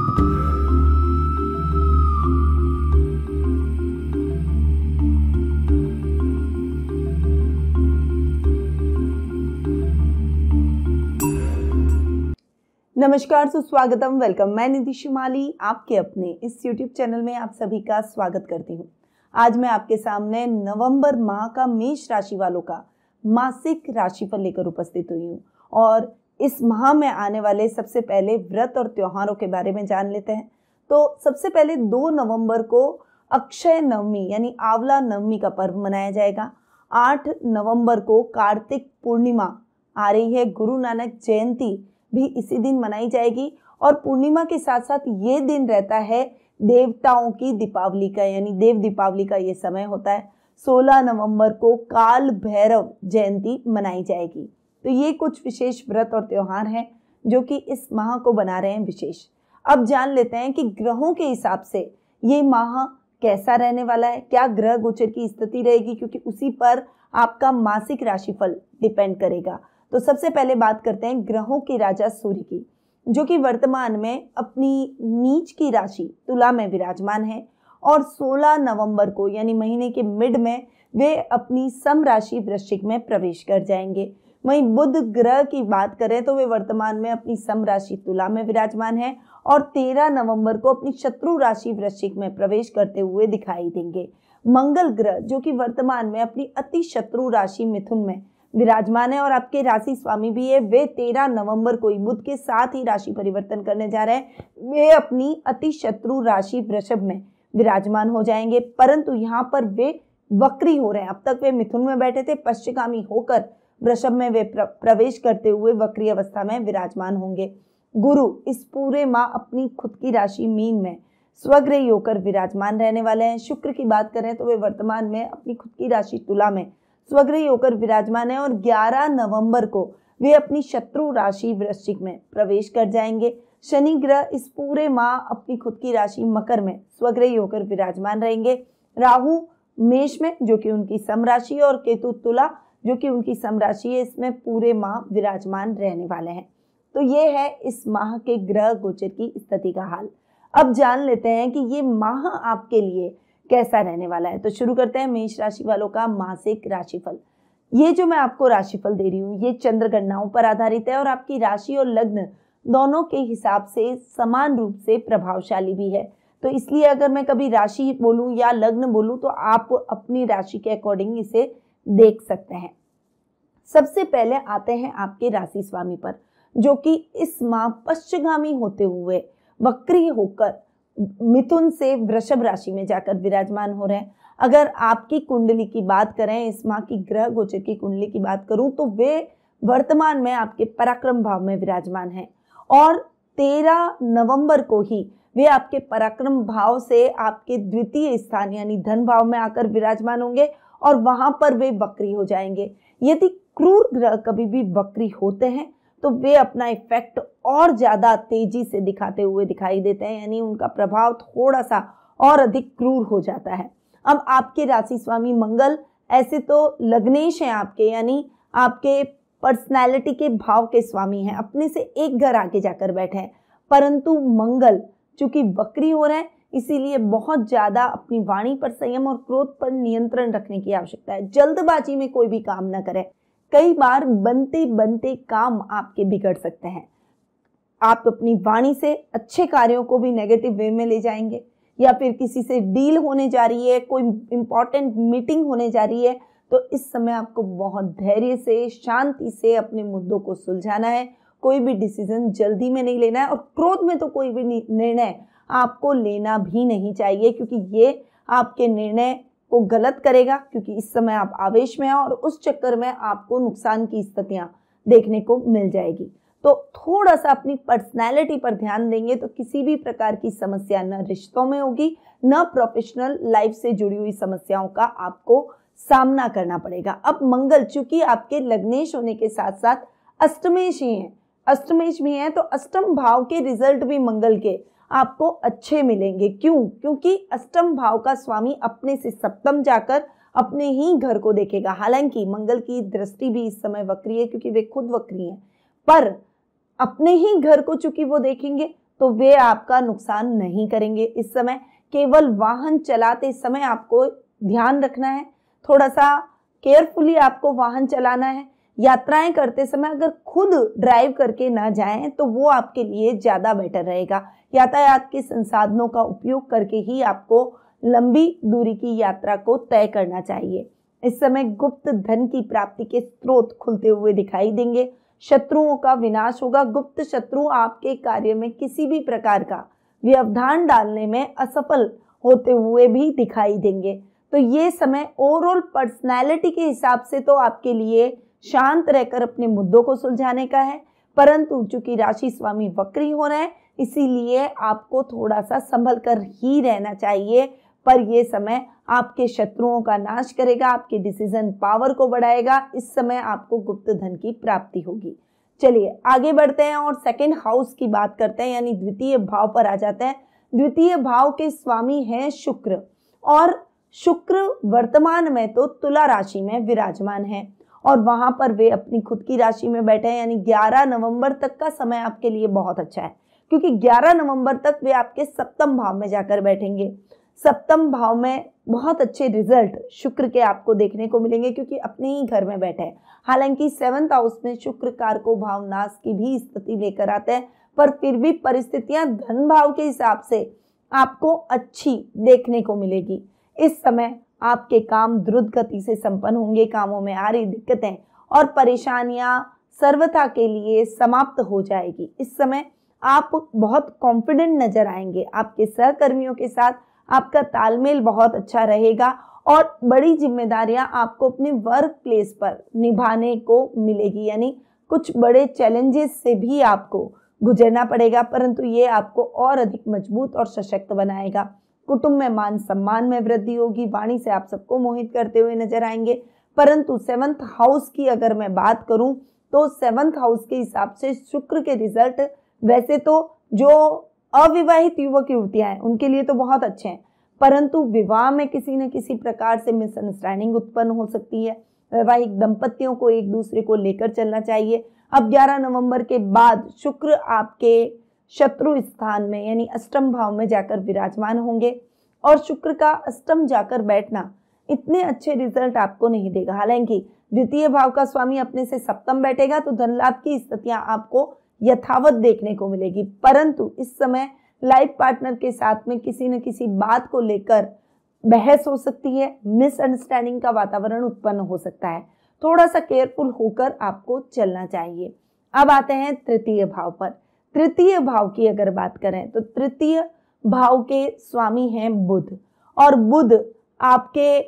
नमस्कार, सुस्वागतम, वेलकम। मैं निधि शिमाली आपके अपने इस YouTube चैनल में आप सभी का स्वागत करती हूँ। आज मैं आपके सामने नवंबर माह का मेष राशि वालों का मासिक राशिफल लेकर उपस्थित हुई हूँ और इस माह में आने वाले सबसे पहले व्रत और त्योहारों के बारे में जान लेते हैं। तो सबसे पहले 2 नवंबर को अक्षय नवमी यानी आंवला नवमी का पर्व मनाया जाएगा। 8 नवंबर को कार्तिक पूर्णिमा आ रही है। गुरु नानक जयंती भी इसी दिन मनाई जाएगी और पूर्णिमा के साथ साथ ये दिन रहता है देवताओं की दीपावली का, यानी देव दीपावली का ये समय होता है। 16 नवंबर को काल भैरव जयंती मनाई जाएगी। तो ये कुछ विशेष व्रत और त्योहार हैं जो कि इस माह को बना रहे हैं विशेष। अब जान लेते हैं कि ग्रहों के हिसाब से ये माह कैसा रहने वाला है, क्या ग्रह गोचर की स्थिति रहेगी, क्योंकि उसी पर आपका मासिक राशिफल डिपेंड करेगा। तो सबसे पहले बात करते हैं ग्रहों के राजा सूर्य की, जो कि वर्तमान में अपनी नीच की राशि तुला में विराजमान है और 16 नवंबर को यानी महीने के मिड में वे अपनी सम राशि वृश्चिक में प्रवेश कर जाएंगे। वहीं बुध ग्रह की बात करें तो वे वर्तमान में अपनी सम राशि तुला में विराजमान है और 13 नवंबर को अपनी शत्रु राशि वृश्चिक में प्रवेश करते हुए दिखाई देंगे। मंगल ग्रह जो कि वर्तमान में अपनी अति शत्रु राशि मिथुन में विराजमान है और आपके राशि स्वामी भी है, वे 13 नवंबर को बुध के साथ ही राशि परिवर्तन करने जा रहे हैं। वे अपनी अति शत्रु राशि वृषभ में विराजमान हो जाएंगे, परंतु यहाँ पर वे वक्री हो रहे हैं। अब तक वे मिथुन में बैठे थे, पश्चिमगामी होकर वृषभ में वे प्रवेश करते हुए वक्री अवस्था में विराजमान होंगे। गुरु इस पूरे माह अपनी खुद की राशि मीन में स्वग्रही होकर विराजमान रहने वाले हैं। शुक्र की बात करें तो वे वर्तमान में अपनी खुद की राशि तुला में स्वग्रही होकर विराजमान है और 11 नवंबर को वे अपनी शत्रु राशि वृश्चिक में प्रवेश कर जाएंगे। शनि ग्रह इस पूरे माह अपनी खुद की राशि मकर में स्वग्रही होकर विराजमान रहेंगे। राहु मेष में जो कि उनकी सम राशि और केतु तुला जो कि उनकी सम राशि है, इसमें पूरे माह विराजमान रहने वाले हैं। तो ये है इस माह के ग्रह गोचर की स्थिति का हाल। अब जान लेते हैं कि ये माह आपके लिए कैसा रहने वाला है। तो शुरू करते हैं मेष राशि वालों का मासिक राशिफल। ये जो मैं आपको राशिफल दे रही हूँ ये चंद्र गणनाओं पर आधारित है और आपकी राशि और लग्न दोनों के हिसाब से समान रूप से प्रभावशाली भी है। तो इसलिए अगर मैं कभी राशि बोलूँ या लग्न बोलूँ तो आप अपनी राशि के अकॉर्डिंग इसे देख सकते हैं। सबसे पहले आते हैं आपके राशि स्वामी पर, जो कि इस माह पश्चिमगामी होते हुए वक्री होकर मिथुन से वृषभ राशि में जाकर विराजमान हो रहे हैं। अगर आपकी कुंडली की बात करें, इस माह की ग्रह गोचर की कुंडली की बात करूं तो वे वर्तमान में आपके पराक्रम भाव में विराजमान हैं और 13 नवंबर को ही वे आपके पराक्रम भाव से आपके द्वितीय स्थान यानी धन भाव में आकर विराजमान होंगे और वहां पर वे वक्री हो जाएंगे। यदि क्रूर ग्रह कभी भी वक्री होते हैं तो वे अपना इफेक्ट और ज्यादा तेजी से दिखाते हुए दिखाई देते हैं, यानी उनका प्रभाव थोड़ा सा और अधिक क्रूर हो जाता है। अब आपके राशि स्वामी मंगल ऐसे तो लग्नेश हैं आपके, यानी आपके पर्सनैलिटी के भाव के स्वामी हैं, अपने से एक घर आगे जाकर बैठे हैं, परंतु मंगल चूंकि वक्री हो रहे हैं इसीलिए बहुत ज्यादा अपनी वाणी पर संयम और क्रोध पर नियंत्रण रखने की आवश्यकता है। जल्दबाजी में कोई भी काम न करें। कई बार बनते बनते काम आपके बिगड़ सकते हैं। आप अपनी वाणी से अच्छे कार्यों को भी नेगेटिव वे में ले जाएंगे, या फिर किसी से डील होने जा रही है, कोई इंपॉर्टेंट मीटिंग होने जा रही है, तो इस समय आपको बहुत धैर्य से शांति से अपने मुद्दों को सुलझाना है। कोई भी डिसीजन जल्दी में नहीं लेना है और क्रोध में तो कोई भी निर्णय आपको लेना भी नहीं चाहिए, क्योंकि ये आपके निर्णय को गलत करेगा, क्योंकि इस समय आप आवेश में हैं और उस चक्कर में आपको नुकसान की स्थितियां देखने को मिल जाएगी। तो थोड़ा सा अपनी पर्सनैलिटी पर ध्यान देंगे तो किसी भी प्रकार की समस्या न रिश्तों में होगी न प्रोफेशनल लाइफ से जुड़ी हुई समस्याओं का आपको सामना करना पड़ेगा। अब मंगल चूंकि आपके लग्नेश होने के साथ साथ अष्टमेश भी हैं, तो अष्टम भाव के रिजल्ट भी मंगल के आपको अच्छे मिलेंगे। क्यों? क्योंकि अष्टम भाव का स्वामी अपने से सप्तम जाकर अपने ही घर को देखेगा। हालांकि मंगल की दृष्टि भी इस समय वक्री है क्योंकि वे खुद वक्री हैं, पर अपने ही घर को चूंकि वो देखेंगे तो वे आपका नुकसान नहीं करेंगे। इस समय केवल वाहन चलाते समय आपको ध्यान रखना है, थोड़ा सा केयरफुली आपको वाहन चलाना है। यात्राएं करते समय अगर खुद ड्राइव करके ना जाएं तो वो आपके लिए ज़्यादा बेटर रहेगा। यातायात के संसाधनों का उपयोग करके ही आपको लंबी दूरी की यात्रा को तय करना चाहिए। इस समय गुप्त धन की प्राप्ति के स्रोत खुलते हुए दिखाई देंगे। शत्रुओं का विनाश होगा। गुप्त शत्रु आपके कार्य में किसी भी प्रकार का व्यवधान डालने में असफल होते हुए भी दिखाई देंगे। तो ये समय ओवरऑल पर्सनैलिटी के हिसाब से तो आपके लिए शांत रहकर अपने मुद्दों को सुलझाने का है, परंतु चूंकि राशि स्वामी वक्री हो रहे हैं इसीलिए आपको थोड़ा सा संभल कर ही रहना चाहिए। पर यह समय आपके शत्रुओं का नाश करेगा, आपके डिसीजन पावर को बढ़ाएगा। इस समय आपको गुप्त धन की प्राप्ति होगी। चलिए आगे बढ़ते हैं और सेकंड हाउस की बात करते हैं, यानी द्वितीय भाव पर आ जाते हैं। द्वितीय भाव के स्वामी हैं शुक्र, और शुक्र वर्तमान में तो तुला राशि में विराजमान है और वहां पर वे अपनी खुद की राशि में बैठे हैं। यानी 11 नवंबर तक का समय आपके लिए बहुत अच्छा है, क्योंकि 11 नवंबर तक वे आपके सप्तम भाव में जाकर बैठेंगे। सप्तम भाव में बहुत अच्छे रिजल्ट शुक्र के आपको देखने को मिलेंगे, क्योंकि अपने ही घर में बैठे हैं। हालांकि 7th हाउस में शुक्र कारको भाव नाश की भी स्थिति लेकर आते हैं, पर फिर भी परिस्थितियां धन भाव के हिसाब से आपको अच्छी देखने को मिलेगी। इस समय आपके काम द्रुत गति से संपन्न होंगे। कामों में आ रही दिक्कतें और परेशानियां सर्वथा के लिए समाप्त हो जाएगी। इस समय आप बहुत कॉन्फिडेंट नजर आएंगे। आपके सहकर्मियों के साथ आपका तालमेल बहुत अच्छा रहेगा और बड़ी जिम्मेदारियां आपको अपने वर्क प्लेस पर निभाने को मिलेगी। यानी कुछ बड़े चैलेंजेस से भी आपको गुजरना पड़ेगा, परंतु ये आपको और अधिक मजबूत और सशक्त बनाएगा। कुटुंब में मान सम्मान में वृद्धि होगी। वाणी से आप सबको मोहित करते हुए नजर आएंगे। परंतु 7th हाउस की अगर मैं बात करूं तो 7th हाउस के हिसाब से शुक्र के रिजल्ट वैसे तो जो अविवाहित युवक युवतियां हैं उनके लिए तो बहुत अच्छे हैं, परंतु विवाह में किसी न किसी प्रकार से मिसअंडरस्टैंडिंग उत्पन्न हो सकती है। वैवाहिक दंपतियों को एक दूसरे को लेकर चलना चाहिए। अब 11 नवंबर के बाद शुक्र आपके शत्रु स्थान में यानी अष्टम भाव में जाकर विराजमान होंगे, और शुक्र का अष्टम जाकर बैठना इतने अच्छे रिजल्ट आपको नहीं देगा। हालांकि द्वितीय भाव का स्वामी अपने से सप्तम बैठेगा तो धन लाभ की स्थितियां आपको यथावत देखने को मिलेगी, परंतु इस समय लाइफ पार्टनर के साथ में किसी न किसी बात को लेकर बहस हो सकती है। मिसअंडरस्टैंडिंग का वातावरण उत्पन्न हो सकता है। थोड़ा सा केयरफुल होकर आपको चलना चाहिए। अब आते हैं तृतीय भाव पर। तृतीय भाव की अगर बात करें तो तृतीय भाव के स्वामी हैं बुध, और बुध आपके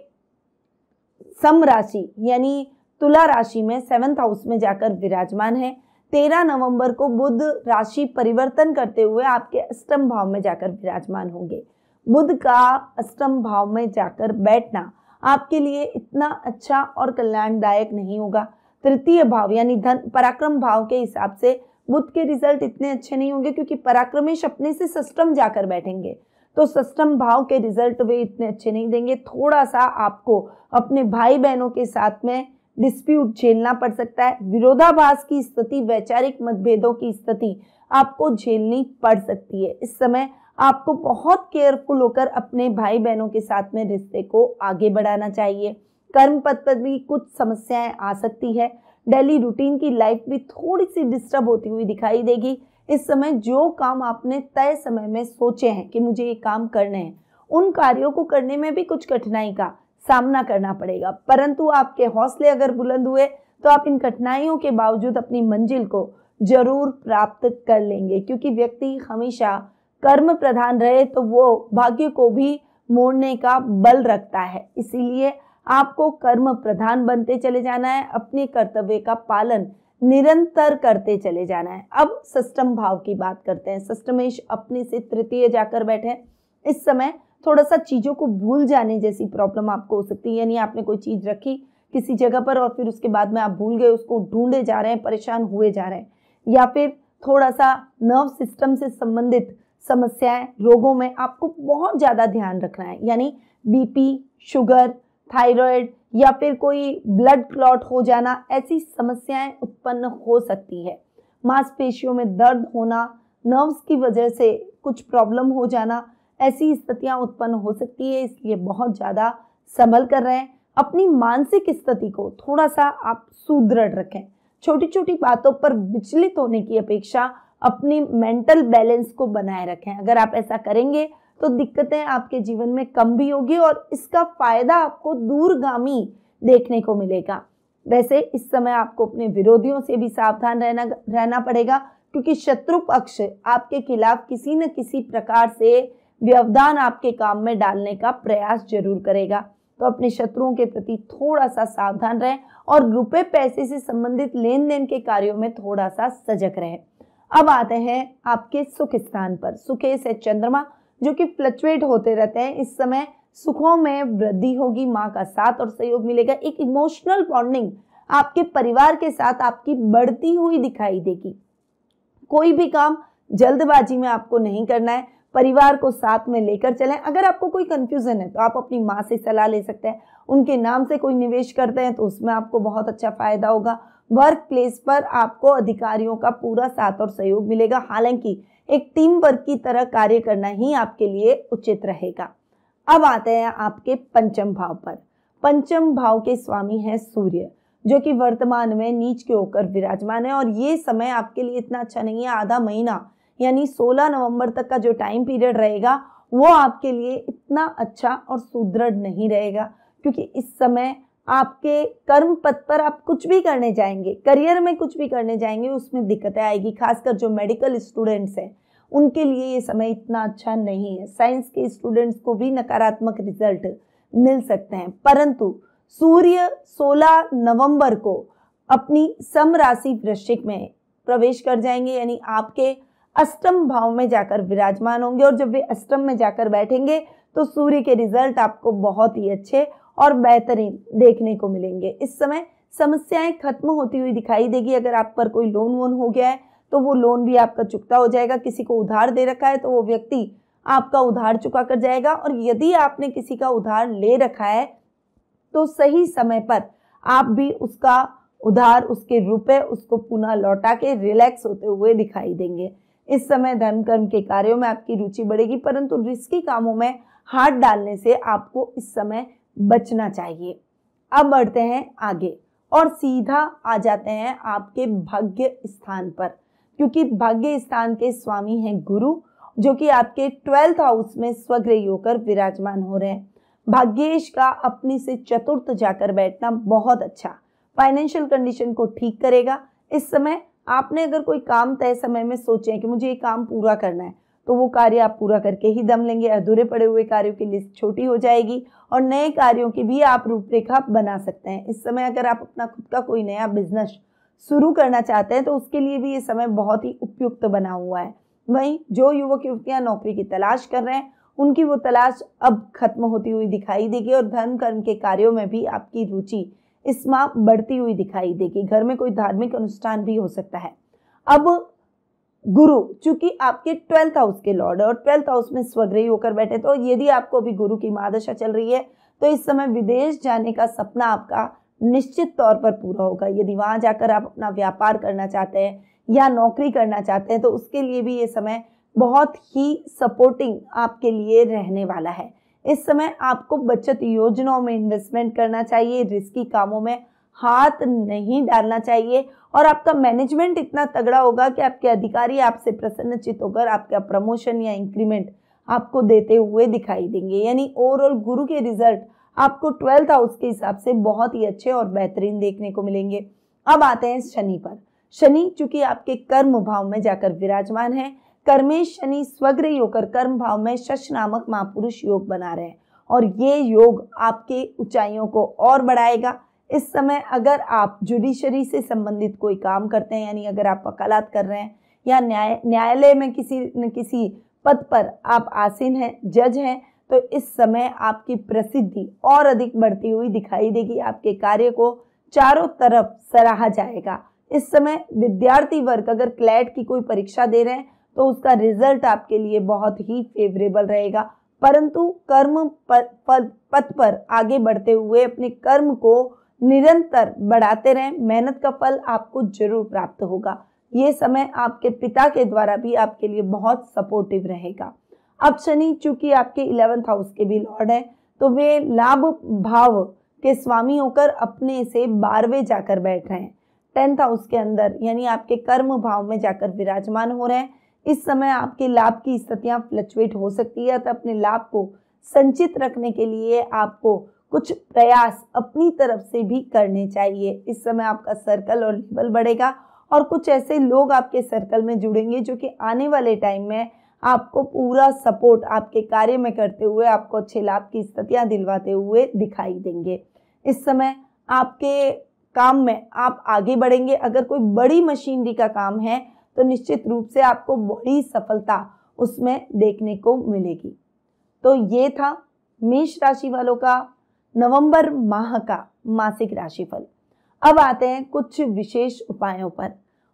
सम राशि यानी तुला राशि में 7th हाउस में जाकर विराजमान है। 13 नवंबर को बुध राशि परिवर्तन करते हुए आपके अष्टम भाव में जाकर विराजमान होंगे। बुध का अष्टम भाव में जाकर बैठना आपके लिए इतना अच्छा और कल्याणदायक नहीं होगा। तृतीय भाव यानी धन पराक्रम भाव के हिसाब से बुध के रिजल्ट इतने अच्छे नहीं होंगे, क्योंकि पराक्रमेश अपने से षष्ठम जाकर बैठेंगे, तो षष्ठम भाव के रिजल्ट वे इतने अच्छे नहीं देंगे। थोड़ा सा आपको अपने भाई बहनों के साथ में डिस्प्यूट झेलना पड़ सकता है। विरोधाभास की स्थिति, वैचारिक मतभेदों की स्थिति आपको झेलनी पड़ सकती है। इस समय आपको बहुत केयरफुल होकर अपने भाई बहनों के साथ में रिश्ते को आगे बढ़ाना चाहिए। कर्म पथ पर भी कुछ समस्याएं आ सकती है। डेली रूटीन की लाइफ भी थोड़ी सी डिस्टर्ब होती हुई दिखाई देगी। इस समय जो काम आपने तय समय में सोचे हैं कि मुझे ये काम करने हैं, उन कार्यों को करने में भी कुछ कठिनाई का सामना करना पड़ेगा, परंतु आपके हौसले अगर बुलंद हुए तो आप इन कठिनाइयों के बावजूद अपनी मंजिल को जरूर प्राप्त कर लेंगे। क्योंकि व्यक्ति हमेशा कर्म प्रधान रहे तो वो भाग्य को भी मोड़ने का बल रखता है। इसीलिए आपको कर्म प्रधान बनते चले जाना है, अपने कर्तव्य का पालन निरंतर करते चले जाना है। अब षष्ठम भाव की बात करते हैं। षष्ठमेश अपने से तृतीय जाकर बैठे। इस समय थोड़ा सा चीजों को भूल जाने जैसी प्रॉब्लम आपको हो सकती है। यानी आपने कोई चीज रखी किसी जगह पर और फिर उसके बाद में आप भूल गए, उसको ढूंढे जा रहे हैं, परेशान हुए जा रहे हैं, या फिर थोड़ा सा नर्व सिस्टम से संबंधित समस्याएं, रोगों में आपको बहुत ज्यादा ध्यान रखना है। यानी बीपी, शुगर, थायराइड या फिर कोई ब्लड क्लॉट हो जाना, ऐसी समस्याएं उत्पन्न हो सकती है। मांसपेशियों में दर्द होना, नर्व्स की वजह से कुछ प्रॉब्लम हो जाना, ऐसी स्थितियां उत्पन्न हो सकती है, इसलिए बहुत ज़्यादा संभल कर रहें। अपनी मानसिक स्थिति को थोड़ा सा आप सुदृढ़ रखें। छोटी छोटी बातों पर विचलित होने की अपेक्षा अपनी मेंटल बैलेंस को बनाए रखें। अगर आप ऐसा करेंगे तो दिक्कतें आपके जीवन में कम भी होगी और इसका फायदा आपको दूरगामी देखने को मिलेगा। वैसे इस समय आपको अपने विरोधियों से भी सावधान रहना पड़ेगा, क्योंकि शत्रु पक्ष आपके खिलाफ किसी न किसी प्रकार से व्यवधान आपके काम में डालने का प्रयास जरूर करेगा। तो अपने शत्रुओं के प्रति थोड़ा सा सावधान रहें और रुपए पैसे से संबंधित लेन देन के कार्यों में थोड़ा सा सजग रहें। अब आते हैं आपके सुख स्थान पर। सुखे से चंद्रमा जो कि फ्लक्चुएट होते रहते हैं, इस समय सुखों में वृद्धि होगी, माँ का साथ और सहयोग मिलेगा। एक इमोशनल बॉन्डिंग आपके परिवार के साथ आपकी बढ़ती हुई दिखाई देगी। कोई भी काम जल्दबाजी में आपको नहीं करना है, परिवार को साथ में लेकर चलें। अगर आपको कोई कंफ्यूजन है तो आप अपनी माँ से सलाह ले सकते हैं। उनके नाम से कोई निवेश करते हैं तो उसमें आपको बहुत अच्छा फायदा होगा। वर्क प्लेस पर आपको अधिकारियों का पूरा साथ और सहयोग मिलेगा। हालांकि एक टीम वर्क की तरह कार्य करना ही आपके लिए उचित रहेगा। अब आते हैं आपके पंचम भाव पर। पंचम भाव के स्वामी हैं सूर्य, जो कि वर्तमान में नीच के होकर विराजमान है और ये समय आपके लिए इतना अच्छा नहीं है। आधा महीना यानी 16 नवंबर तक का जो टाइम पीरियड रहेगा वो आपके लिए इतना अच्छा और सुदृढ़ नहीं रहेगा, क्योंकि इस समय आपके कर्म पथ पर आप कुछ भी करने जाएंगे, करियर में कुछ भी करने जाएंगे, उसमें दिक्कतें आएगी। खासकर जो मेडिकल स्टूडेंट्स हैं उनके लिए ये समय इतना अच्छा नहीं है। साइंस के स्टूडेंट्स को भी नकारात्मक रिजल्ट मिल सकते हैं, परंतु सूर्य 16 नवंबर को अपनी सम राशि वृश्चिक में प्रवेश कर जाएंगे, यानी आपके अष्टम भाव में जाकर विराजमान होंगे। और जब वे अष्टम में जाकर बैठेंगे तो सूर्य के रिजल्ट आपको बहुत ही अच्छे और बेहतरीन देखने को मिलेंगे। इस समय समस्याएं खत्म होती हुई दिखाई देगी। अगर आप पर कोई लोन वोन हो गया है तो वो लोन भी आपका चुकता हो जाएगा। किसी को उधार दे रखा है तो वो व्यक्ति आपका उधार चुका कर जाएगा। और यदि आपने किसी का उधार ले रखा है तो सही समय पर आप भी उसका उधार, उसके रुपए उसको पुनः लौटा के रिलैक्स होते हुए दिखाई देंगे। इस समय धन कर्म के कार्यों में आपकी रुचि बढ़ेगी, परंतु रिस्की कामों में हाथ डालने से आपको इस समय बचना चाहिए। अब बढ़ते हैं आगे और सीधा आ जाते हैं आपके भाग्य स्थान पर, क्योंकि भाग्य स्थान के स्वामी हैं गुरु, जो कि आपके 12th हाउस में स्वग्रही होकर विराजमान हो रहे हैं। भाग्येश का अपनी से चतुर्थ जाकर बैठना बहुत अच्छा फाइनेंशियल कंडीशन को ठीक करेगा। इस समय आपने अगर कोई काम तय समय में सोचे हैं कि मुझे ये काम पूरा करना है तो वो कार्य आप पूरा करके ही दम लेंगे। अधूरे पड़े हुए कार्यों की लिस्ट छोटी हो जाएगी और नए कार्यों की भी आप रूपरेखा बना सकते हैं। इस समय अगर आप अपना खुद का कोई नया बिजनेस शुरू करना चाहते हैं तो उसके लिए भी ये समय बहुत ही उपयुक्त बना हुआ है। वहीं जो युवक युवतियां नौकरी की तलाश कर रहे हैं उनकी वो तलाश अब खत्म होती हुई दिखाई देगी और धर्म कर्म के कार्यों में भी आपकी रुचि इस माह बढ़ती हुई दिखाई देगी। घर में कोई धार्मिक अनुष्ठान भी हो सकता है। अब गुरु चूंकि आपके 12th हाउस के लॉर्ड और 12th हाउस में स्वग्रही होकर बैठे, तो यदि आपको अभी गुरु की महादशा चल रही है तो इस समय विदेश जाने का सपना आपका निश्चित तौर पर पूरा होगा। यदि वहां जाकर आप अपना व्यापार करना चाहते हैं या नौकरी करना चाहते हैं तो उसके लिए भी ये समय बहुत ही सपोर्टिंग आपके लिए रहने वाला है। इस समय आपको बचत योजनाओं में इन्वेस्टमेंट करना चाहिए, रिस्की कामों में हाथ नहीं डालना चाहिए और आपका मैनेजमेंट इतना तगड़ा होगा कि आपके अधिकारी आपसे प्रसन्नचित होकर आपका प्रमोशन या इंक्रीमेंट आपको देते हुए दिखाई देंगे। यानी ओवरऑल गुरु के रिजल्ट आपको 12th हाउस के हिसाब से बहुत ही अच्छे और बेहतरीन देखने को मिलेंगे। अब आते हैं शनि पर। शनि चूंकि आपके कर्म भाव में जाकर विराजमान है, कर्मेश शनि स्वग्रही होकर कर्म भाव में शश नामक महापुरुष योग बना रहे हैं और ये योग आपके ऊंचाइयों को और बढ़ाएगा। इस समय अगर आप जुडिशरी से संबंधित कोई काम करते हैं, यानी अगर आप वकालत कर रहे हैं या न्यायालय में किसी न किसी पद पर आप आसीन हैं, जज हैं, तो इस समय आपकी प्रसिद्धि और अधिक बढ़ती हुई दिखाई देगी। आपके कार्य को चारों तरफ सराहा जाएगा। इस समय विद्यार्थी वर्ग अगर क्लैट की कोई परीक्षा दे रहे हैं तो उसका रिजल्ट आपके लिए बहुत ही फेवरेबल रहेगा, परंतु कर्म पथ पर आगे बढ़ते हुए अपने कर्म को निरंतर बढ़ाते रहें, मेहनत का फल आपको जरूर प्राप्त होगा। ये समय आपके पिता के द्वारा भी आपके लिए बहुत सपोर्टिव रहेगा। अब शनि चूंकि आपके 11th हाउस के भी लॉर्ड है, तो वे लाभ भाव के स्वामी होकर अपने से 12वें जाकर बैठ रहे हैं, 10th हाउस के अंदर, यानी आपके कर्म भाव में जाकर विराजमान हो रहे हैं। इस समय आपके लाभ की स्थितियां फ्लक्चुएट हो सकती है, तो अपने लाभ को संचित रखने के लिए आपको कुछ प्रयास अपनी तरफ से भी करने चाहिए। इस समय आपका सर्कल और लेवल बढ़ेगा और कुछ ऐसे लोग आपके सर्कल में जुड़ेंगे जो कि आने वाले टाइम में आपको पूरा सपोर्ट आपके कार्य में करते हुए आपको अच्छे लाभ की स्थितियां दिलवाते हुए दिखाई देंगे। इस समय आपके काम में आप आगे बढ़ेंगे। अगर कोई बड़ी मशीनरी का काम है तो निश्चित रूप से आपको बड़ी सफलता उसमें देखने को मिलेगी। तो ये था मेष राशि वालों का नवंबर माह का मासिक राशिफल। अब आते हैं कुछ विशेष उपायों पर।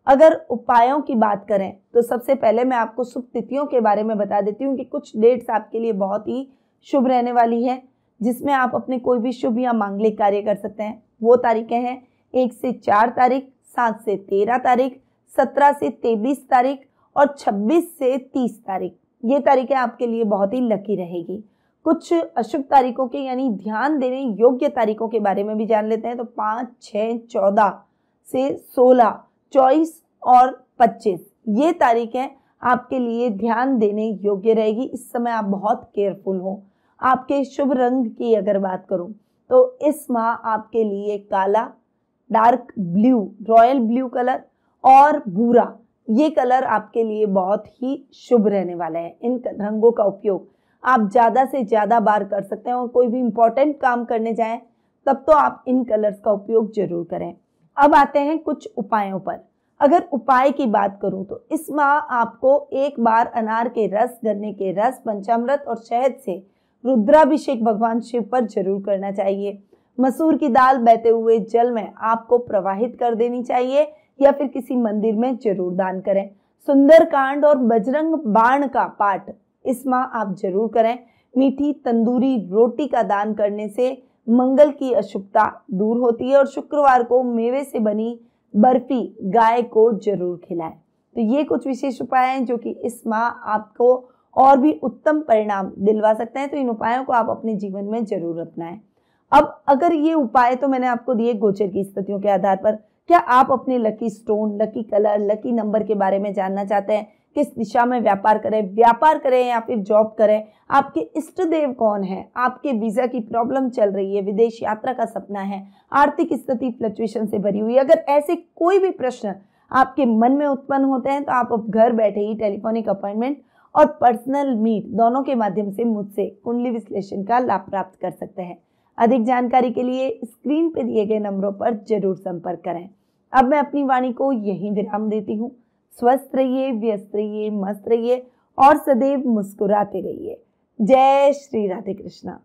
अगर उपायों की बात करें तो सबसे पहले मैं आपको शुभ तिथियों के बारे में बता देती हूँ कि कुछ डेट्स आपके लिए बहुत ही शुभ रहने वाली है, जिसमें आप अपने कोई भी शुभ या मांगलिक कार्य कर सकते हैं। वो तारीखें हैं 1 से 4 तारीख, 7 से 13 तारीख, 17 से 23 तारीख और 26 से 30 तारीख। ये तारीखें आपके लिए बहुत ही लकी रहेगी। कुछ अशुभ तारीखों के यानी ध्यान देने योग्य तारीखों के बारे में भी जान लेते हैं। तो 5, 6, 14 से 16, 24 और 25 ये तारीखें आपके लिए ध्यान देने योग्य रहेगी। इस समय आप बहुत केयरफुल हो। आपके शुभ रंग की अगर बात करूं तो इस माह आपके लिए काला, dark blue, royal blue colour और भूरा, ये कलर आपके लिए बहुत ही शुभ रहने वाले हैं। इन रंगों का उपयोग आप ज़्यादा से ज़्यादा बार कर सकते हैं और कोई भी इंपॉर्टेंट काम करने जाएं तब तो आप इन कलर्स का उपयोग जरूर करें। अब आते हैं कुछ उपायों पर। अगर उपाय की बात करूं तो इस माह आपको एक बार अनार के रस, गन्ने के रस, पंचामृत और शहद से रुद्राभिषेक भगवान शिव पर जरूर करना चाहिए। मसूर की दाल बहते हुए जल में आपको प्रवाहित कर देनी चाहिए या फिर किसी मंदिर में जरूर दान करें। सुंदरकांड और बजरंग बाण का पाठ इस माह आप जरूर करें। मीठी तंदूरी रोटी का दान करने से मंगल की अशुभता दूर होती है और शुक्रवार को मेवे से बनी बर्फी गाय को जरूर खिलाएं। तो ये कुछ विशेष उपाय हैं जो कि इस माह आपको और भी उत्तम परिणाम दिलवा सकते हैं। तो इन उपायों को आप अपने जीवन में जरूर अपनाएं। अब अगर ये उपाय तो मैंने आपको दिए गोचर की स्थितियों के आधार पर, क्या आप अपने lucky stone, lucky colour, lucky number के बारे में जानना चाहते हैं? किस दिशा में व्यापार करें या फिर जॉब करें? आपके इष्ट देव कौन है? आपके वीजा की प्रॉब्लम चल रही है, विदेश यात्रा का सपना है, आर्थिक स्थिति फ्लक्चुएशन से भरी हुई है, अगर ऐसे कोई भी प्रश्न आपके मन में उत्पन्न होते हैं तो आप अब घर बैठे ही टेलीफोनिक अपॉइंटमेंट और पर्सनल मीट दोनों के माध्यम से मुझसे कुंडली विश्लेषण का लाभ प्राप्त कर सकते हैं। अधिक जानकारी के लिए स्क्रीन पर दिए गए नंबरों पर जरूर संपर्क करें। अब मैं अपनी वाणी को यहीं विराम देती हूँ। स्वस्थ रहिए, व्यस्त रहिए, मस्त रहिए और सदैव मुस्कुराते रहिए। जय श्री राधे कृष्णा।